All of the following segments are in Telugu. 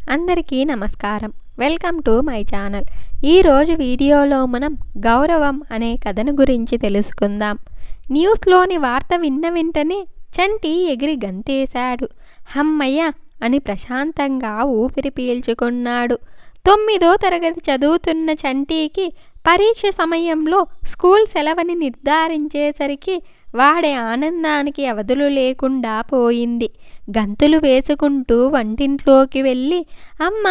అందరికీ నమస్కారం. Welcome to my channel. ఈరోజు వీడియోలో మనం గౌరవం అనే కథను గురించి తెలుసుకుందాం. న్యూస్లోని వార్త విన్న వెంటనే చంటి ఎగిరి గంతేశాడు. హమ్మయ్య అని ప్రశాంతంగా ఊపిరి పీల్చుకున్నాడు. 9వ తరగతి చదువుతున్న చంటికి పరీక్ష సమయంలో స్కూల్ సెలవని నిర్ధారించేసరికి వాడి ఆనందానికి అవధులు లేకుండా పోయింది. గంతులు వేసుకుంటూ వంటింట్లోకి వెళ్ళి, అమ్మ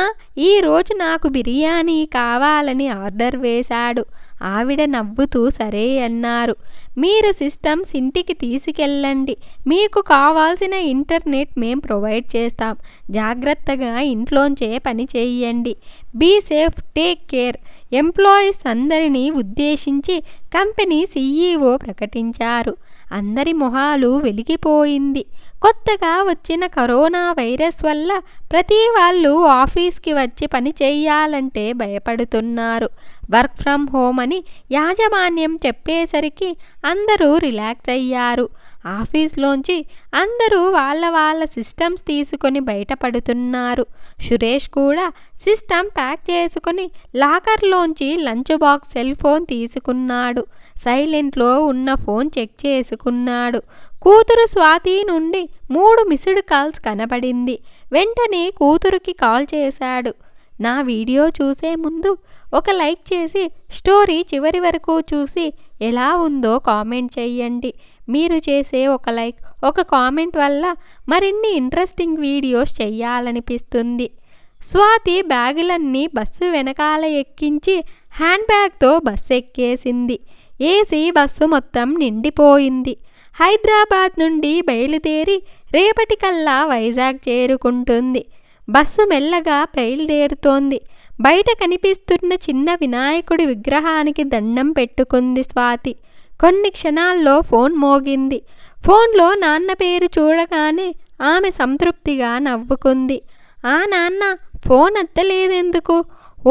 ఈరోజు నాకు బిర్యానీ కావాలని ఆర్డర్ వేశాడు. ఆవిడ నవ్వుతూ సరే అన్నారు. మీరు సిస్టమ్స్ ఇంటికి తీసుకెళ్ళండి, మీకు కావాల్సిన ఇంటర్నెట్ మేం ప్రొవైడ్ చేస్తాం. జాగ్రత్తగా ఇంట్లోంచే పని చేయండి. Be safe, take care. Employees అందరినీ ఉద్దేశించి కంపెనీ CEO ప్రకటించారు. అందరి మొహాలు వెలిగిపోయింది. కొత్తగా వచ్చిన కరోనా వైరస్ వల్ల ప్రతి వాళ్ళు ఆఫీస్కి వచ్చి పని చేయాలంటే భయపడుతున్నారు. వర్క్ ఫ్రమ్ హోమ్ అని యాజమాన్యం చెప్పేసరికి అందరూ రిలాక్స్ అయ్యారు. ఆఫీస్లోంచి అందరూ వాళ్ళ సిస్టమ్స్ తీసుకొని బయటపడుతున్నారు. సురేష్ కూడా సిస్టమ్ ప్యాక్ చేసుకుని లాకర్లోంచి లంచ్ బాక్స్ సెల్ ఫోన్ తీసుకున్నాడు. సైలెంట్లో ఉన్న ఫోన్ చెక్ చేసుకున్నాడు. కూతురు స్వాతి నుండి 3 మిస్డ్ కాల్స్ కనబడింది. వెంటనే కూతురుకి కాల్ చేశాడు. నా వీడియో చూసే ముందు ఒక లైక్ చేసి స్టోరీ చివరి వరకు చూసి ఎలా ఉందో కామెంట్ చేయండి. మీరు చేసే ఒక లైక్, ఒక కామెంట్ వల్ల మరిన్ని ఇంట్రెస్టింగ్ వీడియోస్ చెయ్యాలనిపిస్తుంది. స్వాతి బ్యాగులన్నీ బస్సు వెనకాల ఎక్కించి హ్యాండ్ బ్యాగ్తో బస్సు ఎక్కేసింది. ఏసీ బస్సు మొత్తం నిండిపోయింది. హైదరాబాద్ నుండి బయలుదేరి రేపటికల్లా వైజాగ్ చేరుకుంటుంది. బస్సు మెల్లగా బయలుదేరుతోంది. బయట కనిపిస్తున్న చిన్న వినాయకుడి విగ్రహానికి దండం పెట్టుకుంది స్వాతి. కొన్ని క్షణాల్లో ఫోన్ మోగింది. ఫోన్లో నాన్న పేరు చూడగానే ఆమె సంతృప్తిగా నవ్వుకుంది. ఆ నాన్న, ఫోన్ ఎత్తలేదెందుకు?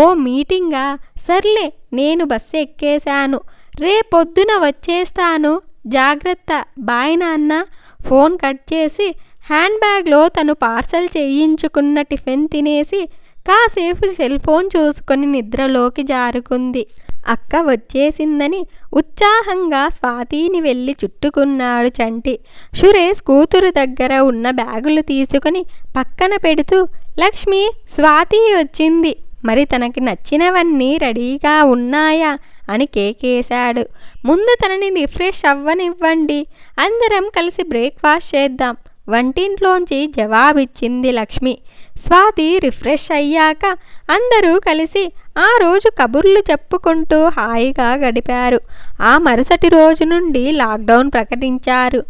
ఓ మీటింగా? సర్లే, నేను బస్సు ఎక్కేశాను, రేపొద్దున వచ్చేస్తాను, జాగ్రత్త, బాయ్ నాన్న. ఫోన్ కట్ చేసి హ్యాండ్ బ్యాగ్లో తను పార్సల్ చేయించుకున్న టిఫిన్ తినేసి కాసేపు సెల్ ఫోన్ చూసుకొని నిద్రలోకి జారుకుంది. అక్క వచ్చేసిందని ఉత్సాహంగా స్వాతిని వెళ్ళి చుట్టుకున్నాడు చంటి. సురేష్ కూతురు దగ్గర ఉన్న బ్యాగులు తీసుకుని పక్కన పెడుతూ, లక్ష్మి, స్వాతి వచ్చింది, మరి తనకి నచ్చినవన్నీ రెడీగా ఉన్నాయా అని కేకేశాడు. ముందు తనని రిఫ్రెష్ అవ్వనివ్వండి, అందరం కలిసి బ్రేక్ఫాస్ట్ చేద్దాం, వంటింట్లోంచి జవాబిచ్చింది లక్ష్మి. స్వాతి రిఫ్రెష్ అయ్యాక అందరూ కలిసి ఆ రోజు కబుర్లు చెప్పుకుంటూ హాయిగా గడిపారు. ఆ మరుసటి రోజు నుండి లాక్డౌన్ ప్రకటించారు.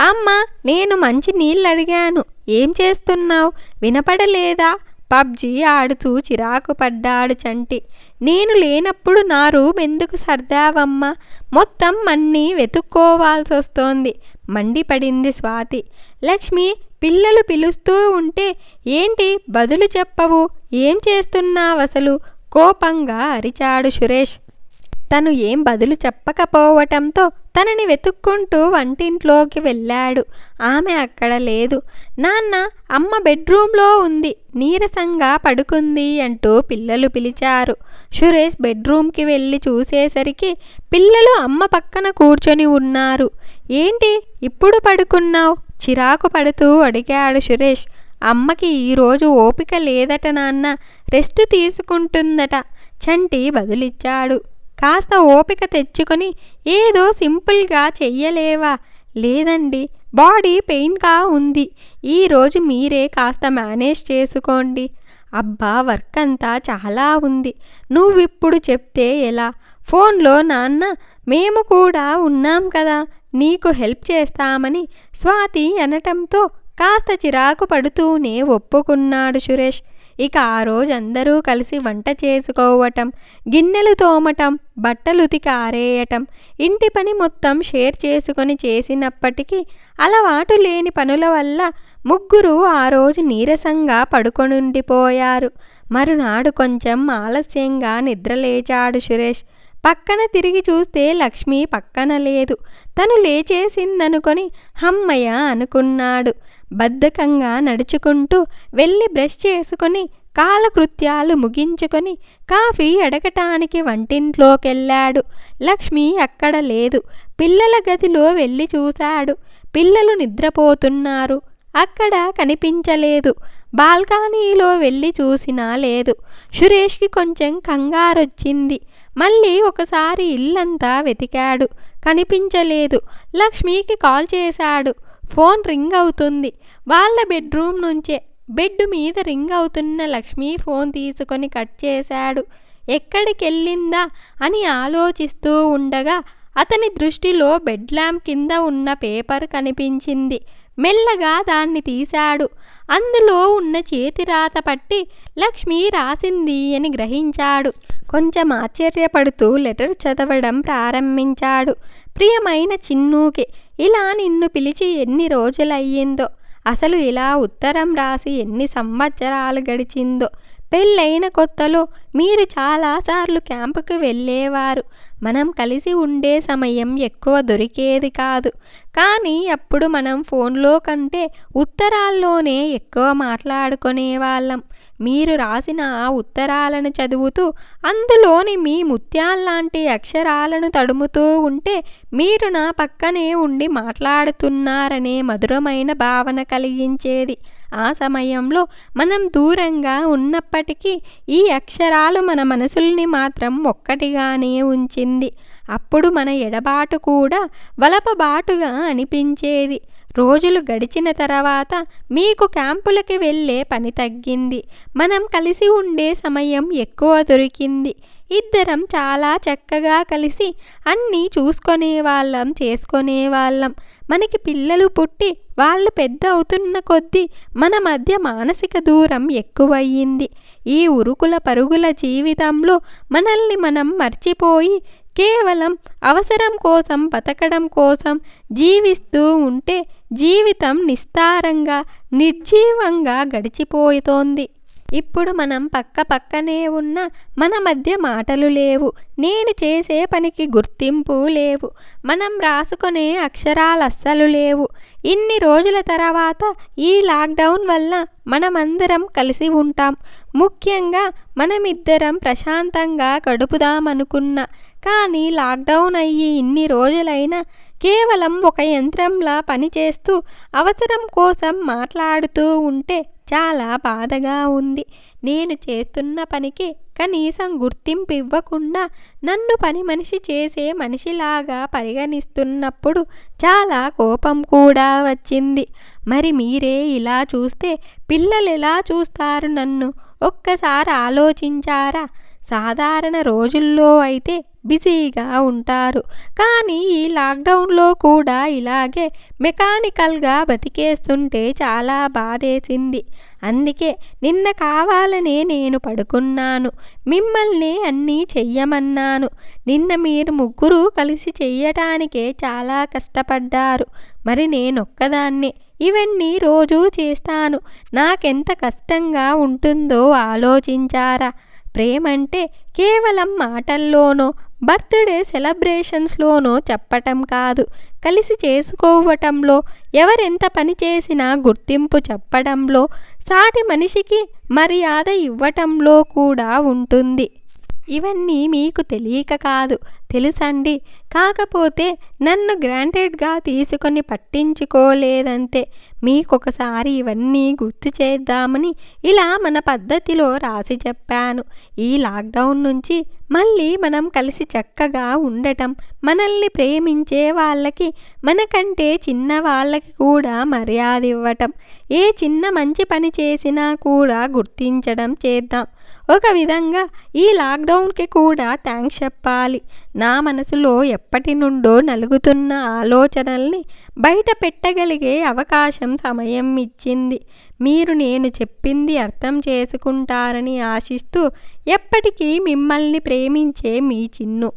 అమ్మ, నేను మంచి నీళ్ళు అడిగాను, ఏం చేస్తున్నావు? వినపడలేదా? పబ్జీ ఆడుతూ చిరాకు పడ్డాడు చంటి. నేను లేనప్పుడు నా రూమ్ ఎందుకు సర్దావమ్మా? మొత్తం అన్నీ వెతుక్కోవాల్సొస్తోంది, మండిపడింది స్వాతి. లక్ష్మి, పిల్లలు పిలుస్తూ ఉంటే ఏంటి బదులు చెప్పవు? ఏం చేస్తున్నావసలు? కోపంగా అరిచాడు సురేష్. తను ఏం బదులు చెప్పకపోవటంతో తనని వెతుక్కుంటూ వంటింట్లోకి వెళ్ళాడు. ఆమె అక్కడ లేదు. నాన్న, అమ్మ బెడ్రూమ్లో ఉంది, నీరసంగా పడుకుంది అంటూ పిల్లలు పిలిచారు. సురేష్ బెడ్రూమ్కి వెళ్ళి చూసేసరికి పిల్లలు అమ్మ పక్కన కూర్చొని ఉన్నారు. ఏంటి ఇప్పుడు పడుకున్నావు? చిరాకు పడుతూ అడిగాడు సురేష్. అమ్మకి ఈరోజు ఓపిక లేదట నాన్న, రెస్ట్ తీసుకుంటుందట, చంటి బదులిచ్చాడు. కాస్త ఓపిక తెచ్చుకొని ఏదో సింపుల్గా చెయ్యలేవా? లేదండి, బాడీ పెయిన్గా ఉంది, ఈరోజు మీరే కాస్త మేనేజ్ చేసుకోండి. అబ్బా, వర్క్ అంతా చాలా ఉంది, నువ్విప్పుడు చెప్తే ఎలా? ఫోన్లో నాన్న, మేము కూడా ఉన్నాం కదా, నీకు హెల్ప్ చేస్తామని స్వాతి అనటంతో కాస్త చిరాకు పడుతూనే ఒప్పుకున్నాడు సురేష్. ఇక ఆ రోజు అందరూ కలిసి వంట చేసుకోవటం, గిన్నెలు తోమటం, బట్టలు ఉతికి ఆరేయటం, ఇంటి పని మొత్తం షేర్ చేసుకొని చేసినప్పటికీ అలవాటు లేని పనుల వల్ల ముగ్గురు ఆ రోజు నీరసంగా పడుకొనుండిపోయారు. మరునాడు కొంచెం ఆలస్యంగా నిద్రలేచాడు సురేష్. పక్కన తిరిగి చూస్తే లక్ష్మి పక్కన లేదు. తను లేచేసిందనుకొని హమ్మయ్య అనుకున్నాడు. బద్ధకంగా నడుచుకుంటూ వెళ్ళి బ్రష్ చేసుకుని కాలకృత్యాలు ముగించుకొని కాఫీ అడగటానికి వంటింట్లోకెళ్ళాడు. లక్ష్మి అక్కడ లేదు. పిల్లల గదిలో వెళ్ళి చూశాడు. పిల్లలు నిద్రపోతున్నారు. అక్కడ కనిపించలేదు. బాల్కనీలో వెళ్ళి చూసినా లేదు. సురేష్కి కొంచెం కంగారొచ్చింది. మళ్ళీ ఒకసారి ఇల్లంతా వెతికాడు. కనిపించలేదు. లక్ష్మికి కాల్ చేశాడు. ఫోన్ రింగ్ అవుతుంది. వాళ్ళ బెడ్రూమ్ నుంచే. బెడ్ మీద రింగ్ అవుతున్న లక్ష్మి ఫోన్ తీసుకొని కట్ చేశాడు. ఎక్కడికెళ్ళిందా అని ఆలోచిస్తూ ఉండగా అతని దృష్టిలో బెడ్ ల్యాంప్ కింద ఉన్న పేపర్ కనిపించింది. మెల్లగా దాన్ని తీశాడు. అందులో ఉన్న చేతిరాత పట్టి లక్ష్మి రాసింది అని గ్రహించాడు. కొంచెం ఆశ్చర్యపడుతూ లెటర్ చదవడం ప్రారంభించాడు. ప్రియమైన చిన్నూకి, ఇలా నిన్ను పిలిచి ఎన్ని రోజులయ్యిందో, అసలు ఇలా ఉత్తరం రాసి ఎన్ని సంవత్సరాలు గడిచిందో. పెళ్ళైన కొత్తలో మీరు చాలాసార్లు క్యాంపుకి వెళ్ళేవారు. మనం కలిసి ఉండే సమయం ఎక్కువ దొరికేది కాదు. కానీ అప్పుడు మనం ఫోన్లో కంటే ఉత్తరాల్లోనే ఎక్కువ మాట్లాడుకునేవాళ్ళం. మీరు రాసిన ఆ ఉత్తరాలను చదువుతూ అందులోని మీ ముత్యాల్లాంటి అక్షరాలను తడుముతూ ఉంటే మీరు నా పక్కనే ఉండి మాట్లాడుతున్నారనే మధురమైన భావన కలిగించేది. ఆ సమయంలో మనం దూరంగా ఉన్నప్పటికీ ఈ అక్షరాలు మన మనసుల్ని మాత్రం ఒక్కటిగానే ఉంచింది. అప్పుడు మన ఎడబాటు కూడా వలపబాటుగా అనిపించేది. రోజులు గడిచిన తర్వాత మీకు క్యాంపులకి వెళ్ళే పని తగ్గింది. మనం కలిసి ఉండే సమయం ఎక్కువ దొరికింది. ఇద్దరం చాలా చక్కగా కలిసి అన్నీ చూసుకునేవాళ్ళం, చేసుకునేవాళ్ళం. మనకి పిల్లలు పుట్టి వాళ్ళు పెద్ద అవుతున్న కొద్దీ మన మధ్య మానసిక దూరం ఎక్కువయ్యింది. ఈ ఉరుకుల పరుగుల జీవితంలో మనల్ని మనం మర్చిపోయి కేవలం అవసరం కోసం, బతకడం కోసం జీవిస్తూ ఉంటే జీవితం నిస్తారంగా, నిర్జీవంగా గడిచిపోతోంది. ఇప్పుడు మనం పక్క పక్కనే ఉన్న మన మధ్య మాటలు లేవు. నేను చేసే పనికి గుర్తింపు లేవు. మనం రాసుకునే అక్షరాలు అస్సలు లేవు. ఇన్ని రోజుల తర్వాత ఈ లాక్డౌన్ వల్ల మనమందరం కలిసి ఉంటాం. ముఖ్యంగా మనమిద్దరం ప్రశాంతంగా గడుపుదామనుకున్నా. కానీ లాక్డౌన్ అయ్యి ఇన్ని రోజులైనా కేవలం ఒక యంత్రంలా పనిచేస్తూ అవసరం కోసం మాట్లాడుతూ ఉంటే చాలా బాధగా ఉంది. నేను చేస్తున్న పనికి కనీసం గుర్తింపు ఇవ్వకుండా నన్ను పని మనిషి చేసే మనిషిలాగా పరిగణిస్తున్నప్పుడు చాలా కోపం కూడా వచ్చింది. మరి మీరే ఇలా చూస్తే పిల్లలు ఎలా చూస్తారు నన్ను? ఒక్కసారి ఆలోచించారా? సాధారణ రోజుల్లో అయితే బిజీగా ఉంటారు. కానీ ఈ లాక్డౌన్లో కూడా ఇలాగే మెకానికల్గా బతికేస్తుంటే చాలా బాధేసింది. అందుకే నిన్న కావాలనే నేను పడుకున్నాను. మిమ్మల్ని అన్నీ చెయ్యమన్నాను. నిన్న మీరు ముగ్గురు కలిసి చెయ్యటానికే చాలా కష్టపడ్డారు. మరి నేనొక్కదాన్నే ఇవన్నీ రోజూ చేస్తాను. నాకెంత కష్టంగా ఉంటుందో ఆలోచించారా? ప్రేమంటే కేవలం మాటల్లోనో, బర్త్డే సెలబ్రేషన్స్లోనో చెప్పటం కాదు. కలిసి చేసుకోవటంలో, ఎవరెంత పని చేసినా గుర్తింపు చెప్పడంలో, సాటి మనిషికి మర్యాద ఇవ్వటంలో కూడా ఉంటుంది. ఇవన్నీ మీకు తెలియక కాదు, తెలుసండి. కాకపోతే నన్ను గ్రాంటెడ్గా తీసుకొని పట్టించుకోలేదంతే. మీకొకసారి ఇవన్నీ గుర్తు చేద్దామని ఇలా మన పద్ధతిలో రాసి చెప్పాను. ఈ లాక్డౌన్ నుంచి మళ్ళీ మనం కలిసి చక్కగా ఉండటం, మనల్ని ప్రేమించే వాళ్ళకి, మనకంటే చిన్న వాళ్ళకి కూడా మర్యాద ఇవ్వటం, ఏ చిన్న మంచి పని చేసినా కూడా గుర్తించడం చేద్దాం. ఒక విధంగా ఈ లాక్డౌన్కి కూడా థ్యాంక్స్ చెప్పాలి. నా మనసులో ఎప్పటి నుండో నలుగుతున్న ఆలోచనల్ని బయట పెట్టగలిగే అవకాశం సమయం ఇచ్చింది. మీరు నేను చెప్పింది అర్థం చేసుకుంటారని ఆశిస్తూ ఎప్పటికీ మిమ్మల్ని ప్రేమించే మీ చిన్ను.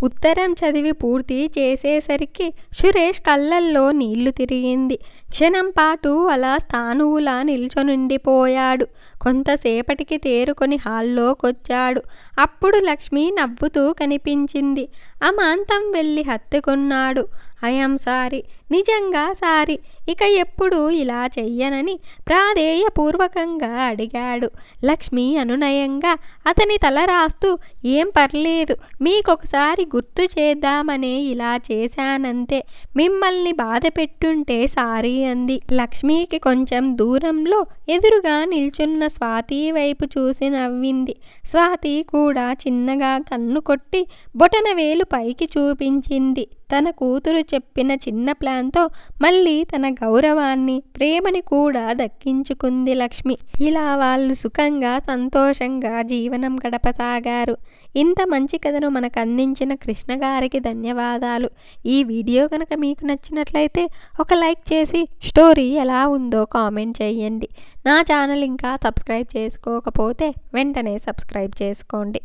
ఉత్తరం చదివి పూర్తి చేసేసరికి సురేష్ కళ్ళల్లో నీళ్లు తిరిగింది. క్షణం పాటు అలా స్థాణువులా నిల్చొనుండిపోయాడు. కొంతసేపటికి తేరుకొని హాల్లోకొచ్చాడు. అప్పుడు లక్ష్మి నవ్వుతూ కనిపించింది. అమాంతం వెళ్ళి హత్తుకున్నాడు. ఐయామ్ సారీ, నిజంగా సారీ, ఇక ఎప్పుడు ఇలా చెయ్యనని ప్రాధేయపూర్వకంగా అడిగాడు. లక్ష్మి అనునయంగా అతని తల రాస్తూ ఏం పర్లేదు, మీకొకసారి గుర్తు చేద్దామనే ఇలా చేశానంతే, మిమ్మల్ని బాధ పెట్టుంటే సారీ అంది. లక్ష్మికి కొంచెం దూరంలో ఎదురుగా నిల్చున్న స్వాతి వైపు చూసి నవ్వింది. స్వాతి కూడా చిన్నగా కన్ను కొట్టి బొటనవేలు పైకి చూపించింది. తన కూతురు చెప్పిన చిన్న ప్లాన్తో మళ్ళీ తన గౌరవాన్ని, ప్రేమని కూడా దక్కించుకుంది లక్ష్మి. ఇలా వాళ్ళు సుఖంగా సంతోషంగా జీవనం గడపసాగారు. ఇంత మంచి కథను మనకు అందించిన కృష్ణ గారికి ధన్యవాదాలు. ఈ వీడియో కనుక మీకు నచ్చినట్లయితే ఒక లైక్ చేసి స్టోరీ ఎలా ఉందో కామెంట్ చేయండి. నా ఛానల్ ఇంకా సబ్స్క్రైబ్ చేసుకోకపోతే వెంటనే సబ్స్క్రైబ్ చేసుకోండి.